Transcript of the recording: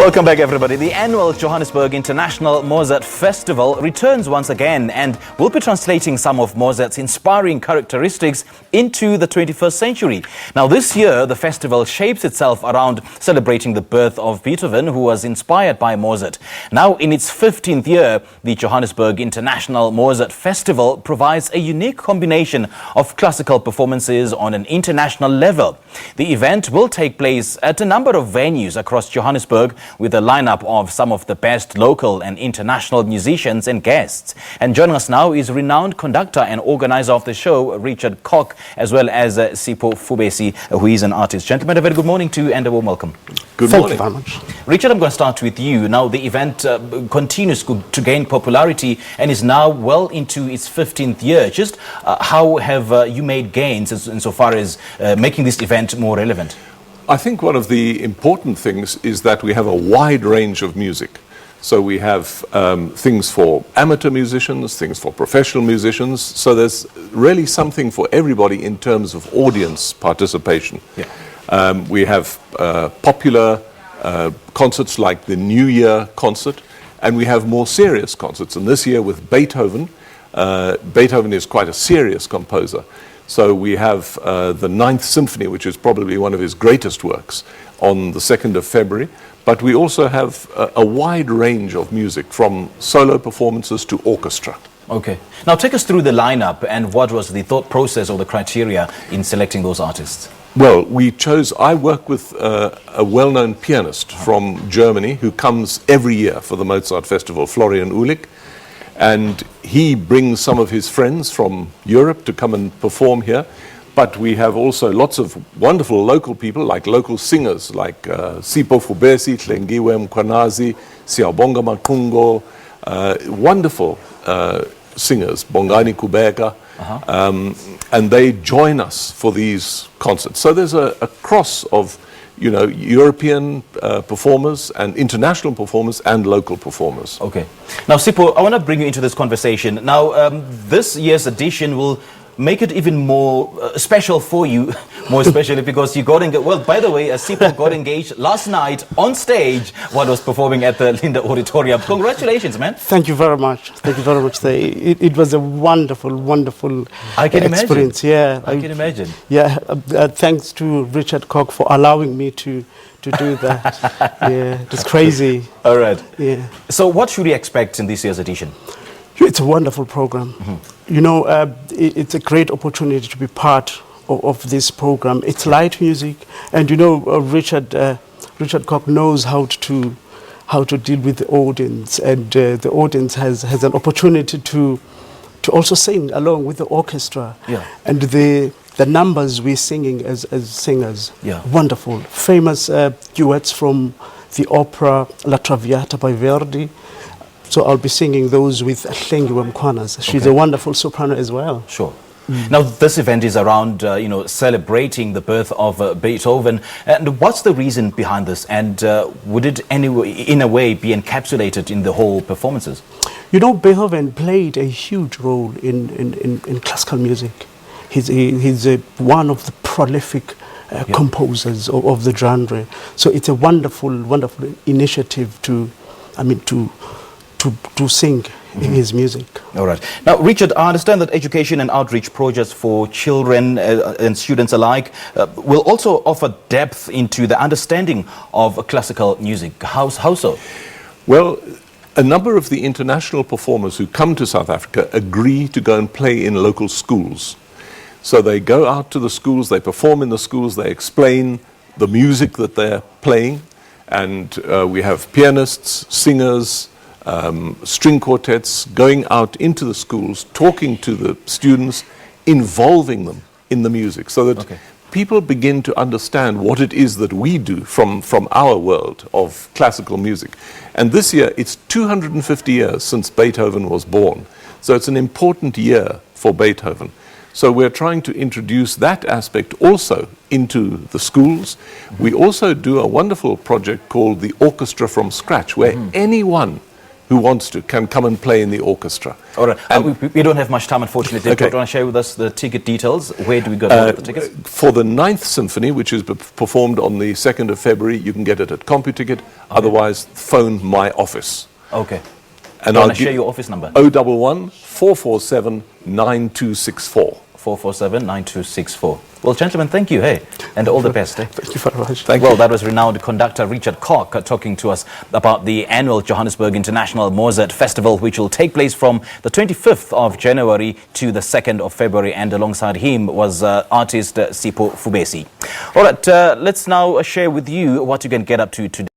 Welcome back, everybody. The annual Johannesburg International Mozart Festival returns once again and will be translating some of Mozart's inspiring characteristics into the 21st century. Now, this year, the festival shapes itself around celebrating the birth of Beethoven, who was inspired by Mozart. Now, in its 15th year, the Johannesburg International Mozart Festival provides a unique combination of classical performances on an international level. The event will take place at a number of venues across Johannesburg, with a lineup of some of the best local and international musicians and guests. And joining us now is renowned conductor and organizer of the show, Richard Koch, as well as Sipho Fubesi, who is an artist. Gentlemen, a very good morning to you and a warm welcome. Good morning. Thank you very much. Richard, I'm going to start with you. Now, the event continues to gain popularity and is now well into its 15th year. Just how have you made gains insofar as making this event more relevant? I think one of the important things is that we have a wide range of music. So we have things for amateur musicians, things for professional musicians. So there's really something for everybody in terms of audience participation. Yeah. We have popular concerts like the New Year concert, and we have more serious concerts. And this year with Beethoven, Beethoven is quite a serious composer. So we have the Ninth Symphony, which is probably one of his greatest works, on the 2nd of February. But we also have a wide range of music, from solo performances to orchestra. Okay. Now take us through the lineup and what was the thought process or the criteria in selecting those artists? Well, I work with a well-known pianist from Germany who comes every year for the Mozart Festival, Florian Uhlig. And he brings some of his friends from Europe to come and perform here. But we have also lots of wonderful local people, like local singers, like Sipho Fubesi, Tlengiwe Mkwanazi, Siyabonga Makungo, wonderful singers, Bongani Kubeka, and they join us for these concerts. So there's a cross of European performers and international performers and local performers. Okay. Now, Sipho, I want to bring you into this conversation. Now, this year's edition will make it even more special for you, more especially because you got engaged. Well, by the way, Sipho got engaged last night on stage while was performing at the Linda Auditorium. Congratulations, man. Thank you very much. Thank you very much. It was a wonderful, wonderful experience. Imagine. Yeah, I can imagine. Yeah, thanks to Richard Koch for allowing me to do that. Yeah, it's crazy. All right. Yeah. So what should we expect in this year's edition? It's a wonderful program. It's a great opportunity to be part of this program. It's light music, and Richard Koch knows how to deal with the audience, and the audience has an opportunity to also sing along with the orchestra. Yeah. And the numbers we're singing as singers, yeah, wonderful, famous duets from the opera La Traviata by Verdi. So I'll be singing those with Tlengiwe Mkwanazi. She's a wonderful soprano as well. Sure. Now, this event is around, celebrating the birth of Beethoven. And what's the reason behind this? And would it in a way be encapsulated in the whole performances? Beethoven played a huge role in classical music. He's one of the prolific composers of the genre. So it's a wonderful, wonderful initiative to sing his music. All right. Now, Richard, I understand that education and outreach projects for children and students alike will also offer depth into the understanding of classical music. How so? Well, a number of the international performers who come to South Africa agree to go and play in local schools. So they go out to the schools, they perform in the schools, they explain the music that they're playing, and we have pianists, singers, string quartets going out into the schools, talking to the students, involving them in the music, so that people begin to understand what it is that we do from our world of classical music. And this year, it's 250 years since Beethoven was born. So it's an important year for Beethoven. So we're trying to introduce that aspect also into the schools. We also do a wonderful project called the Orchestra from Scratch, where anyone who wants to can come and play in the orchestra. All right. We don't have much time, unfortunately. Okay. Do you want to share with us the ticket details? Where do we go to get the tickets? For the 9th Symphony, which is performed on the 2nd of February, you can get it at CompuTicket. Otherwise, phone my office. Okay. And I'll share your office number. 011 447 9264. 447-9264. Well, gentlemen, thank you, hey, and all the best. Eh? Thank you very much. That was renowned conductor Richard Koch talking to us about the annual Johannesburg International Mozart Festival, which will take place from the 25th of January to the 2nd of February, and alongside him was artist Sipho Fubesi. All right, let's now share with you what you can get up to today.